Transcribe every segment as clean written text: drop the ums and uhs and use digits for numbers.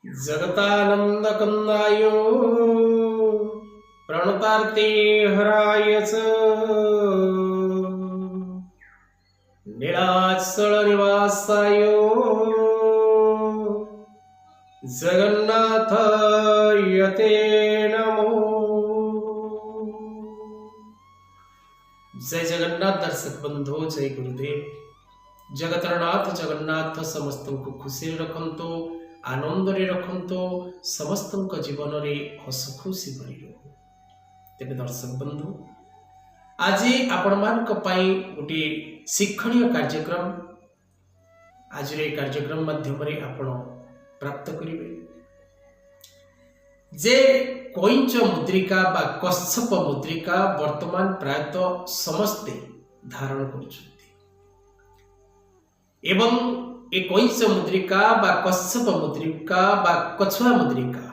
जगतानंदकंदाय प्रणतार्ते हराय च नीलाचल निवासाय जगन्नाथाय ते नमो। जय जगन्नाथ दर्शक बंधु, जय गुरुदेव। जगतरनाथ जगन्नाथ समस्त को खुशी रखंतो, आनंद रे रखंतो, समस्त जीवन रे हस खुशी भरी रहो। तेरे दर्शक बंधु, आज आपण मानक पई गोटे शिक्षणीय कार्यक्रम आज रे कार्यक्रम माध्यम रे आपण प्राप्त करिवे जे कोइंच मुद्रिका बा कच्छप मुद्रिका वर्तमान प्रायतः समस्ते धारण करुछन्ति एवं ए कोइंच मुद्रिका बा कच्छप मुद्रिका बा कछुआ मुद्रिका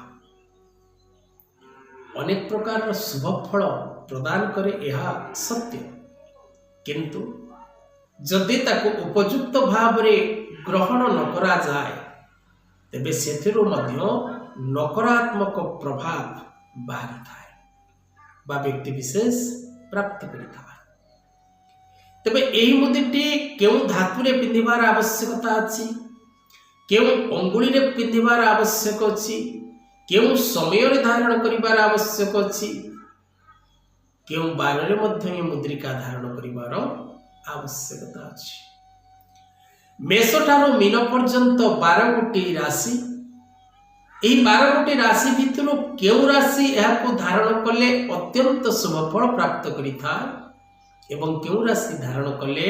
अनेक प्रकार शुभ फल प्रदान करे, यह सत्य। किंतु जदि ताको उपयुक्त भाव रे ग्रहण न करा जाए तेबे सेथिरु मध्य नकारात्मक प्रभाव बाहरी थाए बा व्यक्ति विशेष प्राप्त करिथा। तेबे एही मुद्रिटी केउ धातु रे पिंधिबार आवश्यकता अछि, केउ अंगुली रे पिंधिबार आवश्यक अछि, केउ समय रे धारण करिबार आवश्यक अछि, केउ बार रे मध्य मुद्रिका धारण करिबार आवश्यकता अछि। मेष ठारू मीन पर्यंत 12 गोटी राशि, एही 12 गोटी राशि भितर केउ राशि एहाको धारण कले अत्यंत शुभ फल प्राप्त करिथाय एवं केउ राशि धारण कले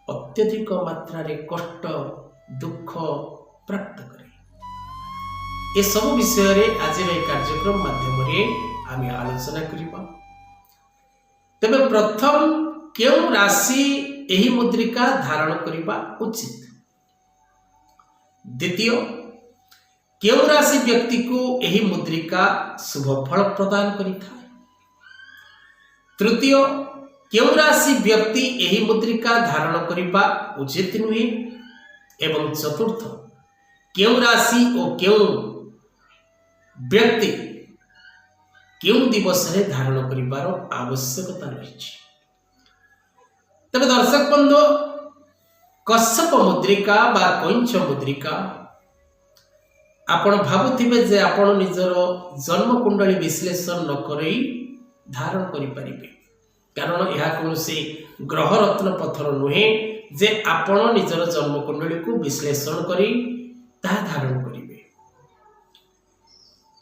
अत्यधिक मात्रा रे कष्ट दुख प्राप्त करे। ए सब विषय रे आज रे कार्यक्रम माध्यम रे आमी आलोचना करिबा। तबे प्रथम केउ राशि एही मुद्रिका धारण करिबा उचित, द्वितीय केउ राशि व्यक्ति को एही मुद्रिका शुभ फल प्रदान करिथाय, तृतीय केउ राशि व्यक्ति एही मुद्रिका धारण करिबा उचित नुहे, एवं चतुर्थ केउ राशि और केउ व्यक्ति केउ दिवस रे धारण करिबार आवश्यकता रहिछि। तबे दर्शक बंधु, कच्छप मुद्रिका बा कोइंच मुद्रिका आपण भाबुथिबे जे आपण निजर जन्म कुंडली विश्लेषण न करई धारण करि परिबे, कारण यह कौनसी ग्रह रत्न पत्थर नुहे जे आपण निजर जन्म कुंडली को विश्लेषण करी ता धारण करिबे।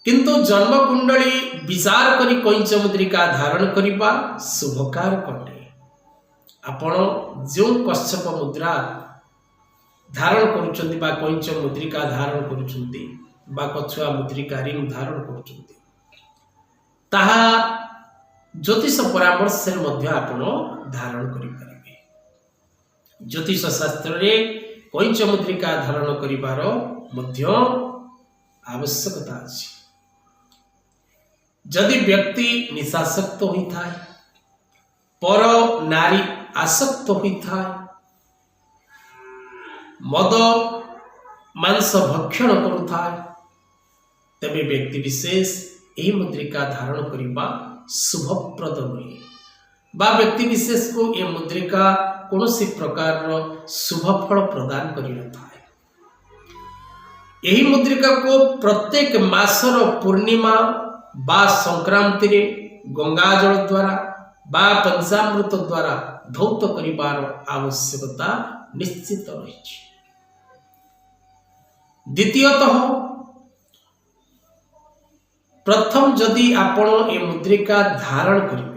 किंतु जन्म कुंडली विचार करी कोइंच मुद्रिका धारण करिबा शुभकार कटे। आपण जो कच्छप मुद्रा धारण करुचंती बा कोइंच मुद्रिका धारण करुचंती बा कछुआ मुद्रिका रिंग धारण करुचंती ताहा ज्योतिष परामर्श मध्य आपण धारण करि परिबे। ज्योतिष शास्त्र रे कोइंच मुद्रिका धारण करिबार मध्य आवश्यकता अछि। जदि व्यक्ति निशासक्त होइथाय, पर नारी आसक्त होइथाय, मद मांस भक्षण करुथाय, तबे व्यक्ति विशेष एही मुद्रिका धारण करिबा शुभप्रद नुहे बा व्यक्ति विशेष को ये मुद्रिका कौनसी प्रकार शुभ फल प्रदान करि नथाय। एही मुद्रिका को प्रत्येक मासर पूर्णिमा बा संक्रांति रे गंगा जल द्वारा बा पंचामृत द्वारा धौत करिबार आवश्यकता निश्चित रहिछि। द्वितीयतः प्रथम जदि आपण ए मुद्रिका धारण करिवे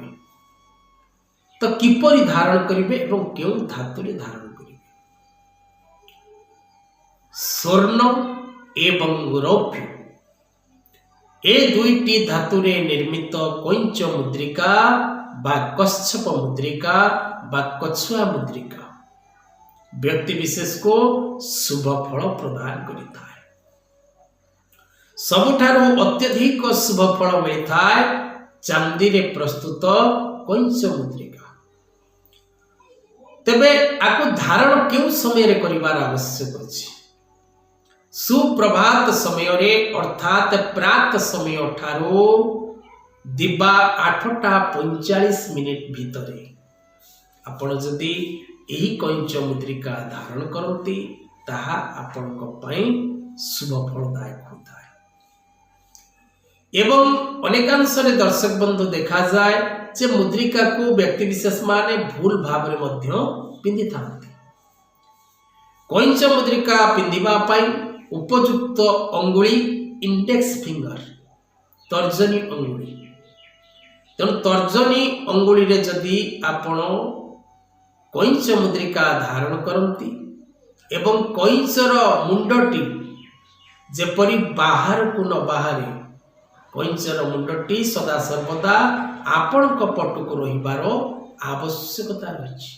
तो किपरि धारण करिवे एवं केउ धातु रे धारण करिवे। स्वर्ण एवं रौप्य ए दुईटी धातु रे निर्मित कोइंच मुद्रिका बा कच्छप मुद्रिका बा कछुआ मुद्रिका व्यक्ति विशेष को शुभ फल प्रदान करिथाय। सबुठारु अत्यधिक शुभ फल मिलिथाय चांदी रे प्रस्तुत कोइंच मुद्रिका। तेबे आकु धारण केउ समय रे करिबार आवश्यक अछि। सुप्रभात समय अर्थात प्रात समय ठारू दिबा 8:45 भितर आपण जदि यही कैंच मुद्रिका धारण करती ताहा आपणक पई शुभ फलदायक होता है। एवं अनेकांश दर्शक बंधु देखा जाए जे मुद्रिका को व्यक्ति विशेष माने भूल भाव में मध्य पिंधि थांती। कैंच मुद्रिका पिंधिबा पई उपयुक्त अंगुली इंडेक्स फिंगर तर्जनी अंगुली। तेणु तर्जनी अंगुली रे जदि आपण कैंच मुद्रिका धारण करती एवं कैंचर मुंडटी जेपरी बाहर को न बाहरे कैंचर मुंडटी सदा सर्वदा आपण पटक रहिबार आवश्यकता रही।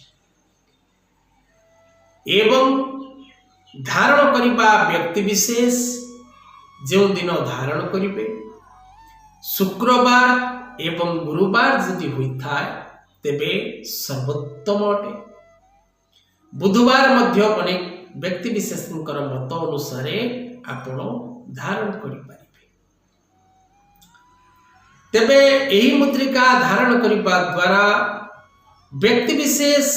एवं धारण करिबा व्यक्ति विशेष जो दिन धारण करिवे शुक्रवार एवं गुरुवार यदि होता है तेबे सर्वोत्तम अटे। बुधवार मध्य अनेक व्यक्ति विशेष मत अनुसार आपण धारण करिपारिबे। तेबे एही मुद्रिका धारण करिबा द्वारा व्यक्ति विशेष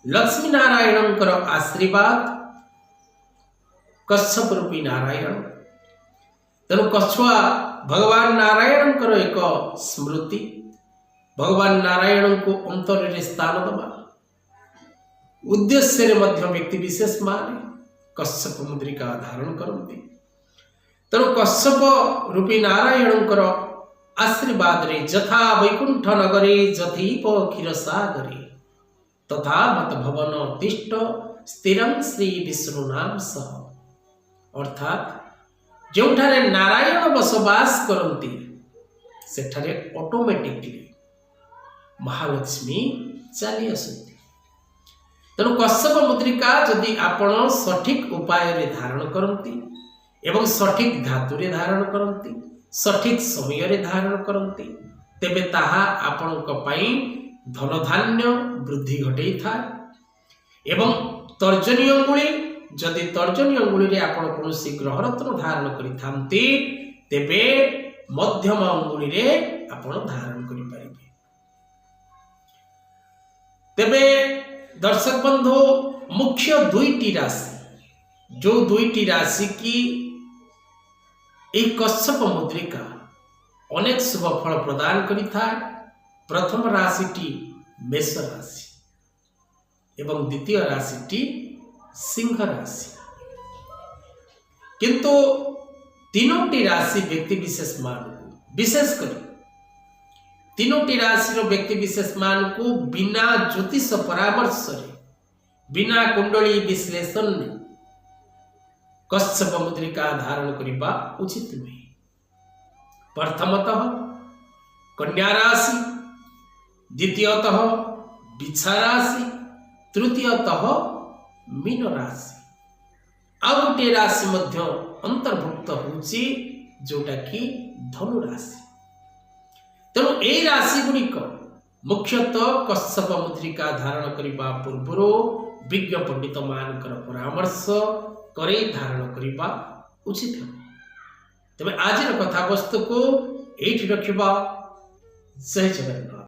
लक्ष्मी नारायणकर आशीर्वाद कच्छप रूपी नारायण तेणु कछुआ भगवान नारायणकर एक स्मृति भगवान नारायण को अंतर रे स्थान दबा उद्देश्य मध्य व्यक्ति विशेष माने कच्छप मुद्रिका धारण करती। तेणु कच्छप रूपी नारायणकर आशीर्वाद रे जथा वैकुंठ नगरे जथीप क्षीर सागरे तथा मत भवन तिष्ठ स्थिरं श्री विष्णु नाम सह। अर्थात जोठारे नारायण बसवास करती सेठारे ऑटोमेटिकली महालक्ष्मी चली आसती। तेणु कच्छप मुद्रिका जदि आपण सठिक उपाय रे धारण करती एवं सठिक धातु रे धारण करती सठिक समय रे धारण करती तेबे ताहा आपणक पई धन धान्य वृद्धि घटई थाए। एवं तर्जनी अंगुली जदि तर्जनी अंगुली रे आपण कोनोसी ग्रह रत्न धारण करिथांती तेबे मध्यम अंगुली रे आपण धारण करि परिबे। तेबे दर्शक बंधु मुख्य दुईटी राशि जो दुईटी राशि की एक कच्छप मुद्रिका अनेक शुभ फल प्रदान करिथाए। प्रथम राशिटी मेष राशि एवं द्वितीय राशिटी सिंह राशि। किंतु तीनोटी राशि व्यक्ति विशेष मान को विशेषकर तीनोटी राशि व्यक्ति विशेष मान को बिना ज्योतिष परामर्श बिना कुंडली विश्लेषण कच्छप मुद्रिका धारण करने उचित नहीं। प्रथमतः कन्या राशि द्वितीयतः बिछा राशि तृतीयतः मीन राशि आउ गोटे राशि मध्य अंतर्भुक्त होची जोटा कि धनु राशि। तेणु ए राशि गुड़िक मुख्यतः कच्छप मुद्रिका धारण करने पूर्व विज्ञ पंडित मानकर परामर्श करे धारण करने उचित है। तेज आज कथा वस्तु को ये रखा। जय जगन्नाथ।